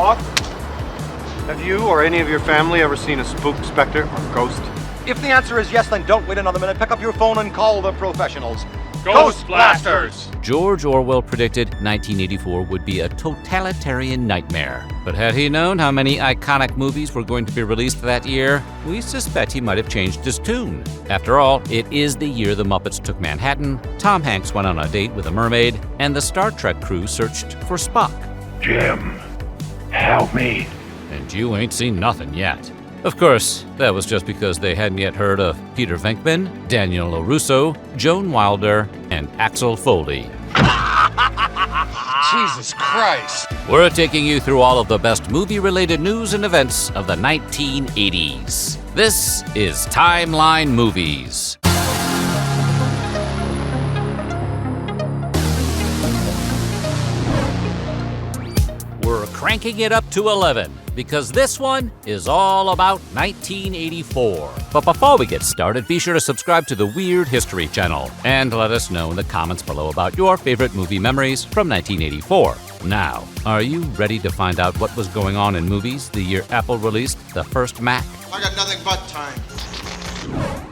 Boss, have you or any of your family ever seen a spook, specter, or ghost? If the answer is yes, then don't wait another minute. Pick up your phone and call the professionals. Ghostbusters! George Orwell predicted 1984 would be a totalitarian nightmare. But had he known how many iconic movies were going to be released that year, we suspect he might have changed his tune. After all, it is the year the Muppets took Manhattan, Tom Hanks went on a date with a mermaid, and the Star Trek crew searched for Spock. Jim, help me. And you ain't seen nothing yet. Of course, that was just because they hadn't yet heard of Peter Venkman, Daniel LaRusso, Joan Wilder, and Axel Foley. Jesus Christ. We're taking you through all of the best movie-related news and events of the 1980s. This is Timeline Movies. We're cranking it up to 11 because this one is all about 1984. But before we get started, be sure to subscribe to the Weird History channel and let us know in the comments below about your favorite movie memories from 1984. Now, are you ready to find out what was going on in movies the year Apple released the first Mac? I got nothing but time.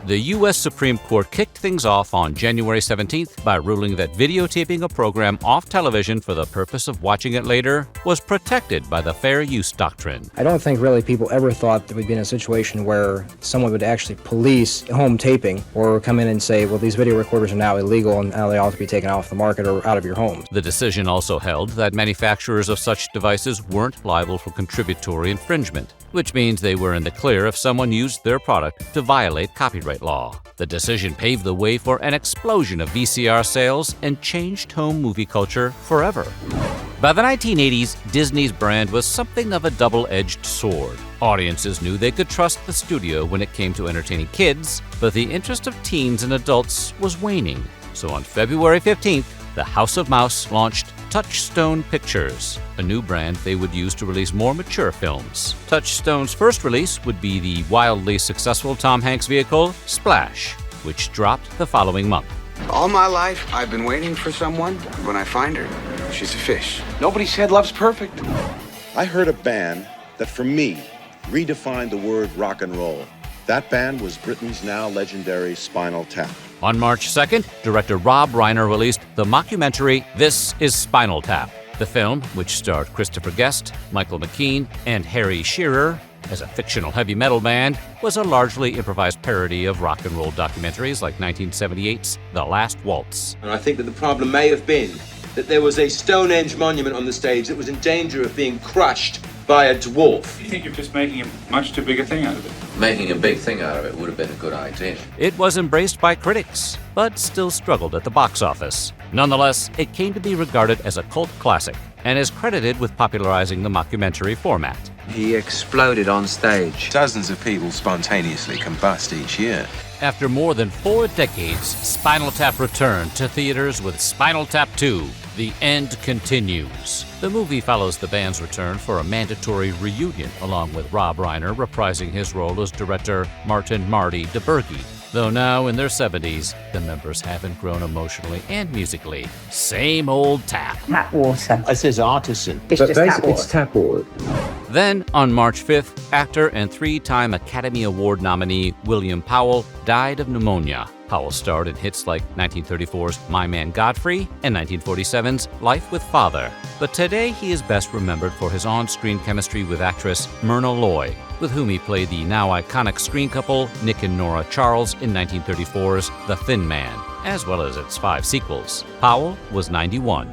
The U.S. Supreme Court kicked things off on January 17th by ruling that videotaping a program off television for the purpose of watching it later was protected by the fair use doctrine. I don't think really people ever thought that we'd be in a situation where someone would actually police home taping or come in and say, well, these video recorders are now illegal and now they ought to be taken off the market or out of your homes. The decision also held that manufacturers of such devices weren't liable for contributory infringement, which means they were in the clear if someone used their product to violate copyright law. The decision paved the way for an explosion of VCR sales and changed home movie culture forever. By the 1980s, Disney's brand was something of a double-edged sword. Audiences knew they could trust the studio when it came to entertaining kids, but the interest of teens and adults was waning. So on February 15th, the House of Mouse launched Touchstone Pictures, a new brand they would use to release more mature films. Touchstone's first release would be the wildly successful Tom Hanks vehicle, Splash, which dropped the following month. All my life, I've been waiting for someone. When I find her, she's a fish. Nobody said love's perfect. I heard a band that, for me, redefined the word rock and roll. That band was Britain's now legendary Spinal Tap. On March 2nd, director Rob Reiner released the mockumentary This is Spinal Tap. The film, which starred Christopher Guest, Michael McKean, and Harry Shearer as a fictional heavy metal band, was a largely improvised parody of rock and roll documentaries like 1978's The Last Waltz. And I think that the problem may have been that there was a Stonehenge monument on the stage that was in danger of being crushed by a dwarf. You think you're just making a much too big a thing out of it? Making a big thing out of it would have been a good idea. It was embraced by critics, but still struggled at the box office. Nonetheless, it came to be regarded as a cult classic and is credited with popularizing the mockumentary format. He exploded on stage. Dozens of people spontaneously combust each year. After more than 4 decades, Spinal Tap returned to theaters with Spinal Tap 2, The End Continues. The movie follows the band's return for a mandatory reunion, along with Rob Reiner reprising his role as director Martin "Marty" DeBurgi. Though now in their 70s, the members haven't grown emotionally and musically. Same old tap. Tap water. It says artisan. It's just tap water. It's tap water. Then, on March 5th, actor and 3-time Academy Award nominee William Powell died of pneumonia. Powell starred in hits like 1934's My Man Godfrey and 1947's Life with Father. But today he is best remembered for his on-screen chemistry with actress Myrna Loy, with whom he played the now iconic screen couple Nick and Nora Charles in 1934's The Thin Man, as well as its 5 sequels. Powell was 91.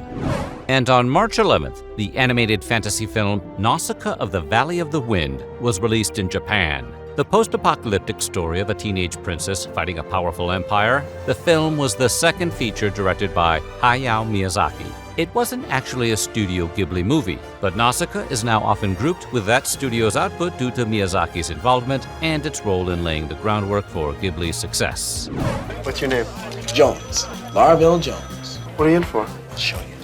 And on March 11th, the animated fantasy film Nausicaa of the Valley of the Wind was released in Japan. The post-apocalyptic story of a teenage princess fighting a powerful empire, the film was the second feature directed by Hayao Miyazaki. It wasn't actually a Studio Ghibli movie, but Nausicaa is now often grouped with that studio's output due to Miyazaki's involvement and its role in laying the groundwork for Ghibli's success. What's your name? Jones. Larville Jones. What are you in for? I'll show you.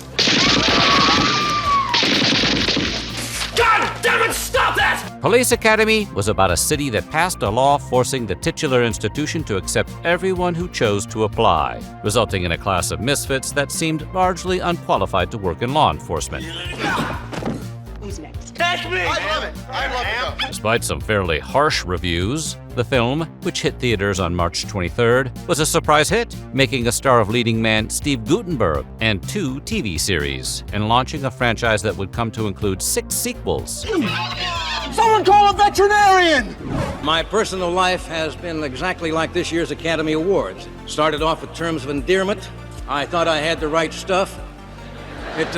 God damn it, stop that! Police Academy was about a city that passed a law forcing the titular institution to accept everyone who chose to apply, resulting in a class of misfits that seemed largely unqualified to work in law enforcement. Who's next? Catch me! I love it. I love it. Despite some fairly harsh reviews, the film, which hit theaters on March 23rd, was a surprise hit, making a star of leading man Steve Guttenberg and 2 TV series, and launching a franchise that would come to include 6 sequels. Someone call a veterinarian! My personal life has been exactly like this year's Academy Awards. Started off with terms of endearment. I thought I had the right stuff. It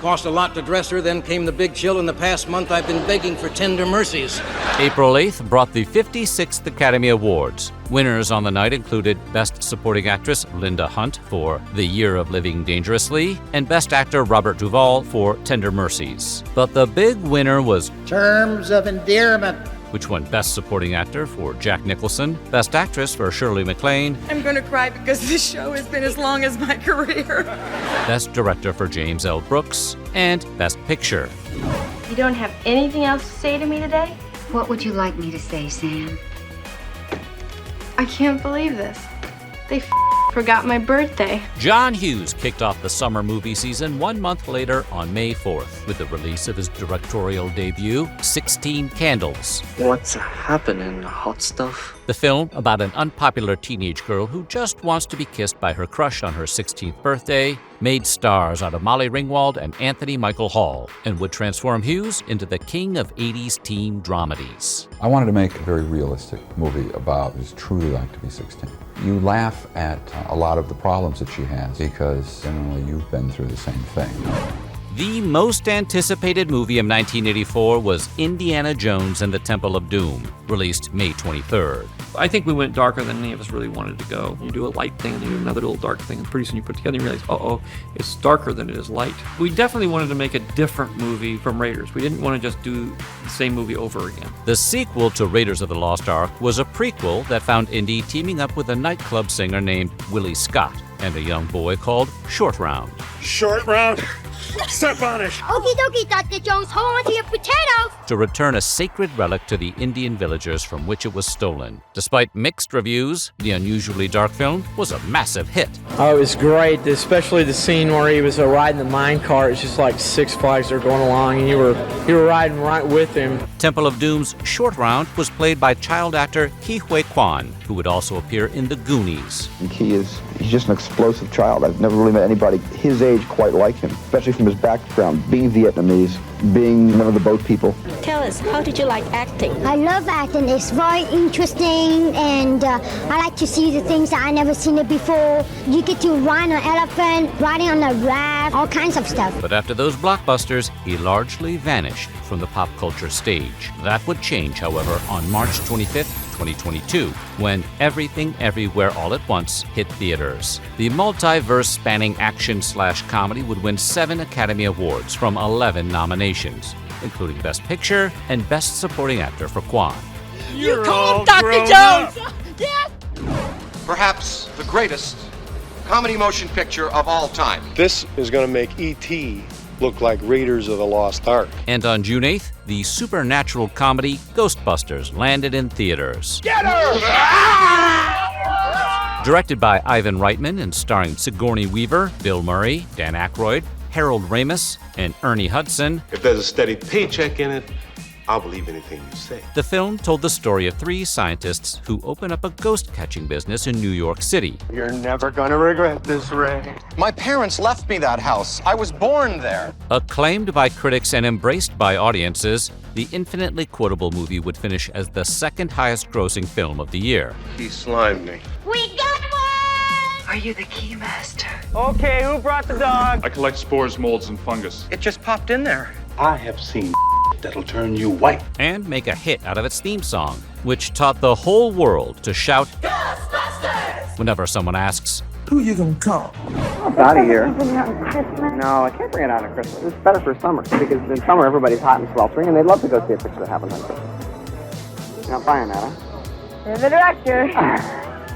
cost a lot to dress her, then came the big chill. In the past month, I've been begging for tender mercies. April 8th brought the 56th Academy Awards. Winners on the night included Best Supporting Actress Linda Hunt for The Year of Living Dangerously and Best Actor Robert Duvall for Tender Mercies. But the big winner was Terms of Endearment, which won Best Supporting Actor for Jack Nicholson, Best Actress for Shirley MacLaine. I'm going to cry because this show has been as long as my career. Best Director for James L. Brooks, and Best Picture. You don't have anything else to say to me today? What would you like me to say, Sam? I can't believe this. They forgot my birthday. John Hughes kicked off the summer movie season 1 month later on May 4th with the release of his directorial debut, 16 Candles. What's happening, hot stuff? The film, about an unpopular teenage girl who just wants to be kissed by her crush on her 16th birthday, made stars out of Molly Ringwald and Anthony Michael Hall, and would transform Hughes into the king of 80s teen dramedies. I wanted to make a very realistic movie about what it's truly like to be 16. You laugh at a lot of the problems that she has because generally you've been through the same thing. The most anticipated movie of 1984 was Indiana Jones and the Temple of Doom, released May 23rd. I think we went darker than any of us really wanted to go. You do a light thing and you do another little dark thing, and pretty soon you put it together and you realize, uh-oh, it's darker than it is light. We definitely wanted to make a different movie from Raiders. We didn't want to just do the same movie over again. The sequel to Raiders of the Lost Ark was a prequel that found Indy teaming up with a nightclub singer named Willie Scott and a young boy called Short Round. Short Round? Step on it! Okie dokie, Dr. Jones, hold on to your potatoes! To return a sacred relic to the Indian villagers from which it was stolen. Despite mixed reviews, the unusually dark film was a massive hit. Oh, it was great, especially the scene where he was riding the mine cart. It's just like Six Flags are going along, and you were riding right with him. Temple of Doom's Short Round was played by child actor Ke Huy Quan, who would also appear in The Goonies. He's just an explosive child. I've never really met anybody his age quite like him, especially from his background, being Vietnamese, being one of the boat people. Tell us, how did you like acting? I love acting. It's very interesting, and I like to see the things that I never seen it before. You get to ride on an elephant, riding on a raft, all kinds of stuff. But after those blockbusters, he largely vanished from the pop culture stage. That would change, however, on March 25th, 2022, when Everything Everywhere All at Once hit theaters. The multiverse-spanning action/comedy would win 7 Academy Awards from 11 nominations, including Best Picture and Best Supporting Actor for Quan. You're all Dr. grown Jones! up. Perhaps the greatest comedy motion picture of all time. This is going to make E.T. look like Raiders of the Lost Ark. And on June 8th, the supernatural comedy Ghostbusters landed in theaters. Get her! Directed by Ivan Reitman and starring Sigourney Weaver, Bill Murray, Dan Aykroyd, Harold Ramis, and Ernie Hudson. If there's a steady paycheck in it, I'll believe anything you say. The film told the story of 3 scientists who open up a ghost-catching business in New York City. You're never gonna regret this, Ray. My parents left me that house. I was born there. Acclaimed by critics and embraced by audiences, the infinitely quotable movie would finish as the 2nd highest-grossing film of the year. He slimed me. We got one! Are you the key master? Okay, who brought the dog? I collect spores, molds, and fungus. It just popped in there. I have seen that'll turn you white. And make a hit out of its theme song, which taught the whole world to shout Ghostbusters whenever someone asks, Who you gonna call? It's out of here. No, I can't bring it out at Christmas. It's better for summer, because in summer everybody's hot and sweltering, and they'd love to go see a picture that happens on Christmas. You're not buying that, huh? You're the director.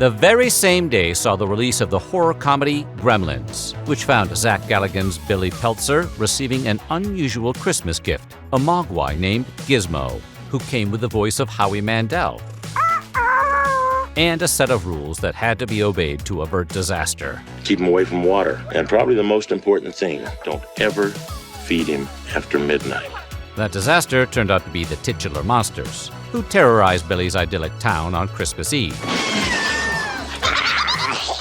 The very same day saw the release of the horror comedy Gremlins, which found Zach Galligan's Billy Peltzer receiving an unusual Christmas gift, a mogwai named Gizmo, who came with the voice of Howie Mandel, and a set of rules that had to be obeyed to avert disaster. Keep him away from water. And probably the most important thing, don't ever feed him after midnight. That disaster turned out to be the titular monsters, who terrorized Billy's idyllic town on Christmas Eve.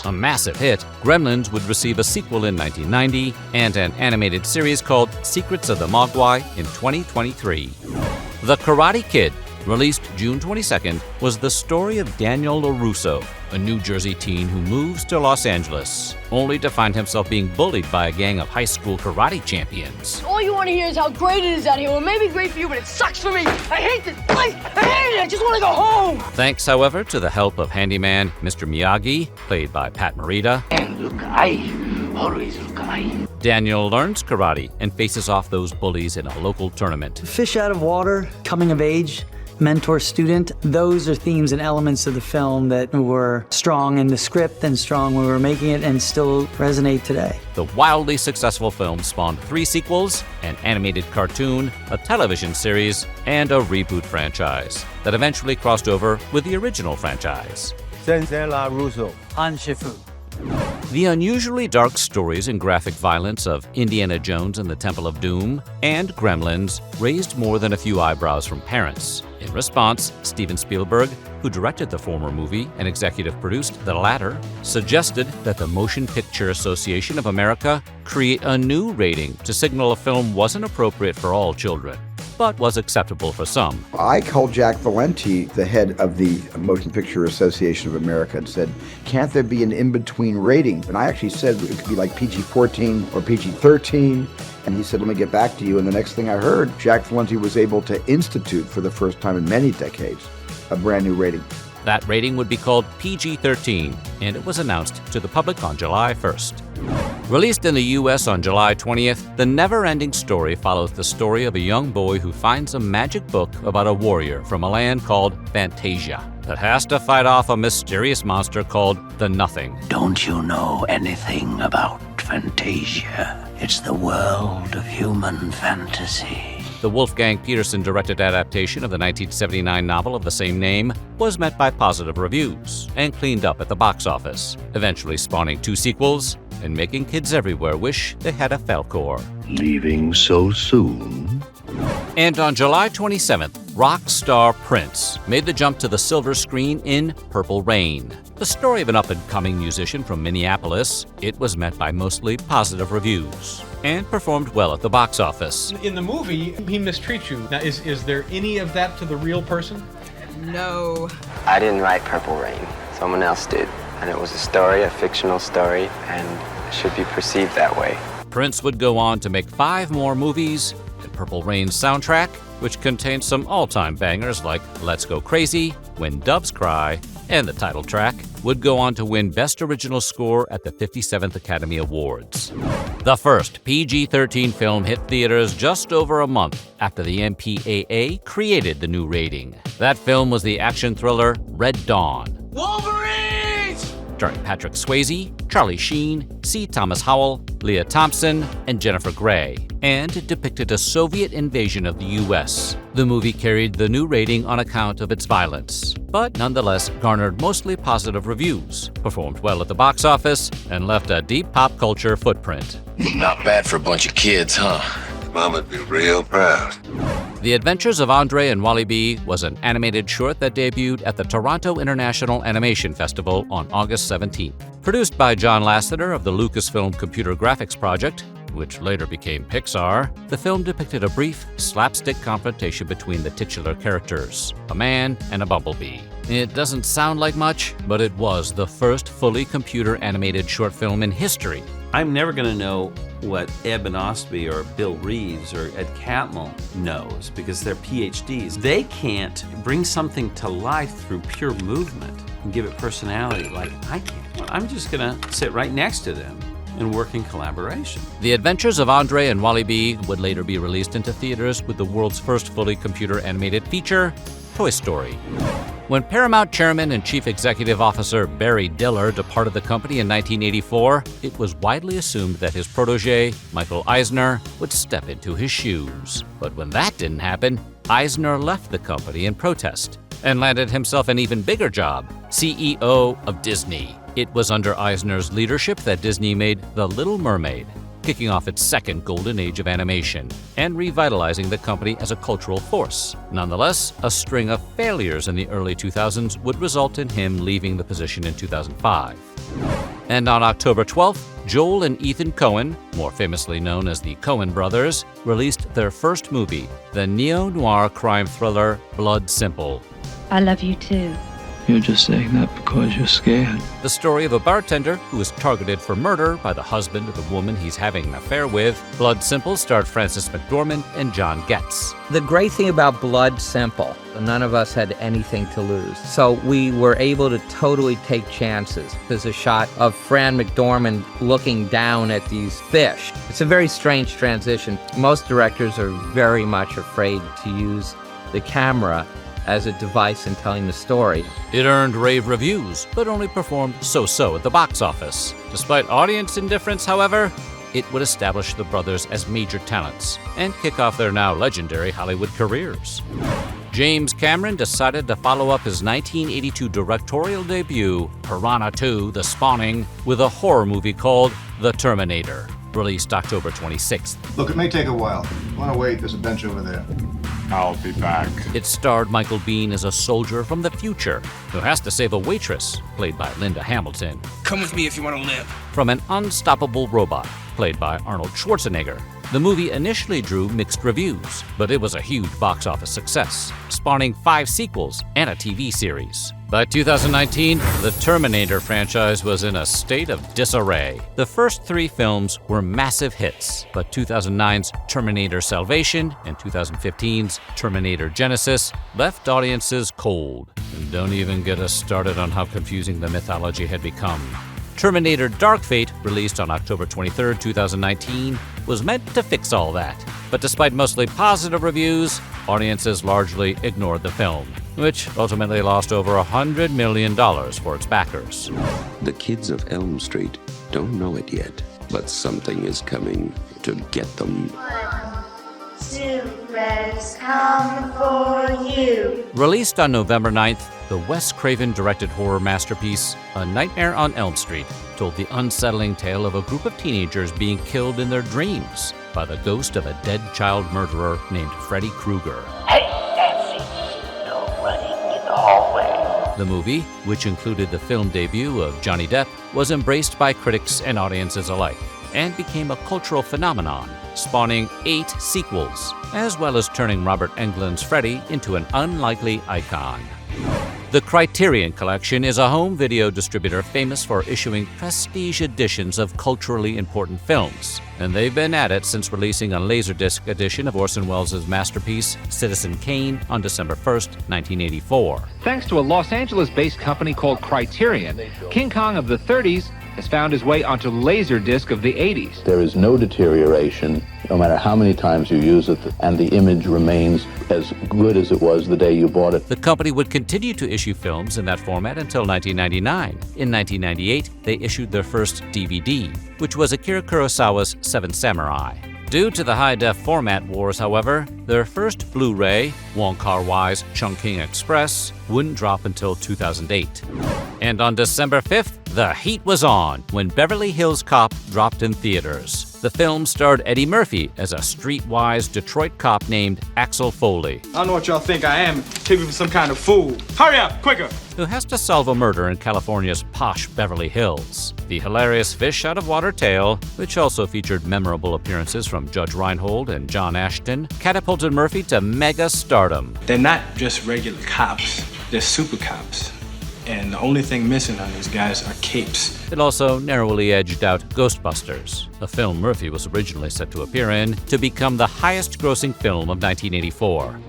A massive hit, Gremlins would receive a sequel in 1990 and an animated series called Secrets of the Mogwai in 2023. The Karate Kid, released June 22nd, was the story of Daniel LaRusso, a New Jersey teen who moves to Los Angeles, only to find himself being bullied by a gang of high school karate champions. All you want to hear is how great it is out here. Well, it may be great for you, but it sucks for me. I hate this place. I hate it. I just want to go home. Thanks, however, to the help of handyman Mr. Miyagi, played by Pat Morita. And look, always look, Daniel learns karate and faces off those bullies in a local tournament. Fish out of water, coming of age, mentor student, those are themes and elements of the film that were strong in the script and strong when we were making it and still resonate today. The wildly successful film spawned 3 sequels, an animated cartoon, a television series, and a reboot franchise that eventually crossed over with the original franchise. Sensei LaRusso. Anshifu. The unusually dark stories and graphic violence of Indiana Jones and the Temple of Doom and Gremlins raised more than a few eyebrows from parents. In response, Steven Spielberg, who directed the former movie and executive produced the latter, suggested that the Motion Picture Association of America create a new rating to signal a film wasn't appropriate for all children, but was acceptable for some. I called Jack Valenti, the head of the Motion Picture Association of America, and said, can't there be an in-between rating? And I actually said it could be like PG-14 or PG-13. And he said, let me get back to you. And the next thing I heard, Jack Valenti was able to institute, for the first time in many decades, a brand new rating. That rating would be called PG-13, and it was announced to the public on July 1st. Released in the U.S. on July 20th, The NeverEnding Story follows the story of a young boy who finds a magic book about a warrior from a land called Fantasia that has to fight off a mysterious monster called the Nothing. Don't you know anything about Fantasia? It's the world of human fantasy. The Wolfgang Peterson-directed adaptation of the 1979 novel of the same name was met by positive reviews and cleaned up at the box office, eventually spawning 2 sequels and making kids everywhere wish they had a Falcor. Leaving so soon? And on July 27th, rock star Prince made the jump to the silver screen in Purple Rain. The story of an up-and-coming musician from Minneapolis, it was met by mostly positive reviews and performed well at the box office. In the movie, he mistreats you. Now, is there any of that to the real person? No. I didn't write Purple Rain. Someone else did. And it was a story, a fictional story, and it should be perceived that way. Prince would go on to make 5 more movies, and Purple Rain's soundtrack, which contains some all-time bangers like Let's Go Crazy, When Doves Cry, and the title track, would go on to win Best Original Score at the 57th Academy Awards. The first PG-13 film hit theaters just over a month after the MPAA created the new rating. That film was the action thriller Red Dawn. Wolverines! Starring Patrick Swayze, Charlie Sheen, C. Thomas Howell, Leah Thompson, and Jennifer Grey, and it depicted a Soviet invasion of the U.S. The movie carried the new rating on account of its violence, but nonetheless garnered mostly positive reviews, performed well at the box office, and left a deep pop culture footprint. Not bad for a bunch of kids, huh? Mama'd be real proud. The Adventures of Andre and Wally B was an animated short that debuted at the Toronto International Animation Festival on August 17th. Produced by John Lasseter of the Lucasfilm Computer Graphics Project, which later became Pixar, the film depicted a brief, slapstick confrontation between the titular characters, a man and a bumblebee. It doesn't sound like much, but it was the first fully computer-animated short film in history. I'm never going to know what Eben Ostby or Bill Reeves or Ed Catmull knows because they're PhDs. They can't bring something to life through pure movement and give it personality like I can. I'm just going to sit right next to them and work in collaboration. The Adventures of Andre and Wally B would later be released into theaters with the world's first fully computer-animated feature, Toy Story. When Paramount Chairman and Chief Executive Officer Barry Diller departed the company in 1984, it was widely assumed that his protege, Michael Eisner, would step into his shoes. But when that didn't happen, Eisner left the company in protest and landed himself an even bigger job, CEO of Disney. It was under Eisner's leadership that Disney made The Little Mermaid, kicking off its second golden age of animation and revitalizing the company as a cultural force. Nonetheless, a string of failures in the early 2000s would result in him leaving the position in 2005. And on October 12th, Joel and Ethan Coen, more famously known as the Coen Brothers, released their first movie, the neo-noir crime thriller Blood Simple. I love you too. You're just saying that because you're scared. The story of a bartender who is targeted for murder by the husband of the woman he's having an affair with. Blood Simple starred Frances McDormand and John Getz. The great thing about Blood Simple, none of us had anything to lose. So we were able to totally take chances. There's a shot of Fran McDormand looking down at these fish. It's a very strange transition. Most directors are very much afraid to use the camera as a device in telling the story. It earned rave reviews, but only performed so-so at the box office. Despite audience indifference, however, it would establish the brothers as major talents and kick off their now legendary Hollywood careers. James Cameron decided to follow up his 1982 directorial debut, Piranha 2: The Spawning, with a horror movie called The Terminator, released October 26th. Look, it may take a while. Want to wait? There's a bench over there. I'll be back. It starred Michael Biehn as a soldier from the future who has to save a waitress, played by Linda Hamilton, Come with me if you want to live. from an unstoppable robot, played by Arnold Schwarzenegger. The movie initially drew mixed reviews, but it was a huge box office success, spawning 5 sequels and a TV series. By 2019, the Terminator franchise was in a state of disarray. The first 3 films were massive hits, but 2009's Terminator Salvation and 2015's Terminator Genesis left audiences cold. And don't even get us started on how confusing the mythology had become. Terminator Dark Fate, released on October 23, 2019, was meant to fix all that. But despite mostly positive reviews, audiences largely ignored the film, which ultimately lost over $100 million for its backers. The kids of Elm Street don't know it yet, but something is coming to get them. 1, 2, let's come for you. Released on November 9th, the Wes Craven-directed horror masterpiece, A Nightmare on Elm Street, told the unsettling tale of a group of teenagers being killed in their dreams by the ghost of a dead child murderer named Freddy Krueger. Hey, Nancy, no running in the hallway. The movie, which included the film debut of Johnny Depp, was embraced by critics and audiences alike and became a cultural phenomenon, spawning 8 sequels, as well as turning Robert Englund's Freddy into an unlikely icon. The Criterion Collection is a home video distributor famous for issuing prestige editions of culturally important films, and they've been at it since releasing a Laserdisc edition of Orson Welles' masterpiece, Citizen Kane, on December 1st, 1984. Thanks to a Los Angeles-based company called Criterion, King Kong of the 30s has found his way onto Laserdisc of the 80s. There is no deterioration, no matter how many times you use it, and the image remains as good as it was the day you bought it. The company would continue to issue films in that format until 1999. In 1998, they issued their first DVD, which was Akira Kurosawa's Seven Samurai. Due to the high-def format wars, however, their first Blu-ray, Wong Kar-wai's Chungking Express, wouldn't drop until 2008. And on December 5th, the heat was on when Beverly Hills Cop dropped in theaters. The film starred Eddie Murphy as a streetwise Detroit cop named Axel Foley, I don't know what y'all think I am. Take me for some kind of fool. Hurry up, quicker! who has to solve a murder in California's posh Beverly Hills. The hilarious fish out of water tale, which also featured memorable appearances from Judge Reinhold and John Ashton, catapulted Murphy to mega stardom. They're not just regular cops. They're super cops. And the only thing missing on these guys are capes. It also narrowly edged out Ghostbusters, a film Murphy was originally set to appear in, to become the highest-grossing film of 1984.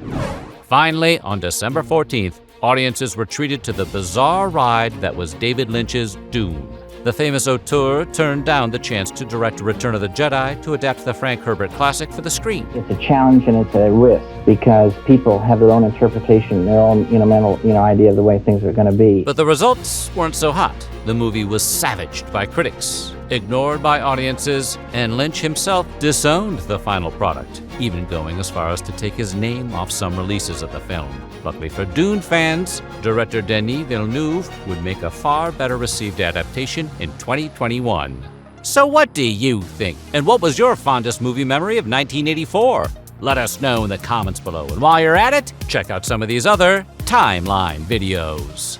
Finally, on December 14th, audiences were treated to the bizarre ride that was David Lynch's Dune. The famous auteur turned down the chance to direct Return of the Jedi to adapt the Frank Herbert classic for the screen. It's a challenge and it's a risk because people have their own interpretation, their own mental idea of the way things are going to be. But the results weren't so hot. The movie was savaged by critics, ignored by audiences, and Lynch himself disowned the final product, even going as far as to take his name off some releases of the film. Luckily for Dune fans, director Denis Villeneuve would make a far better received adaptation in 2021. So what do you think? And what was your fondest movie memory of 1984? Let us know in the comments below. And while you're at it, check out some of these other Timeline videos.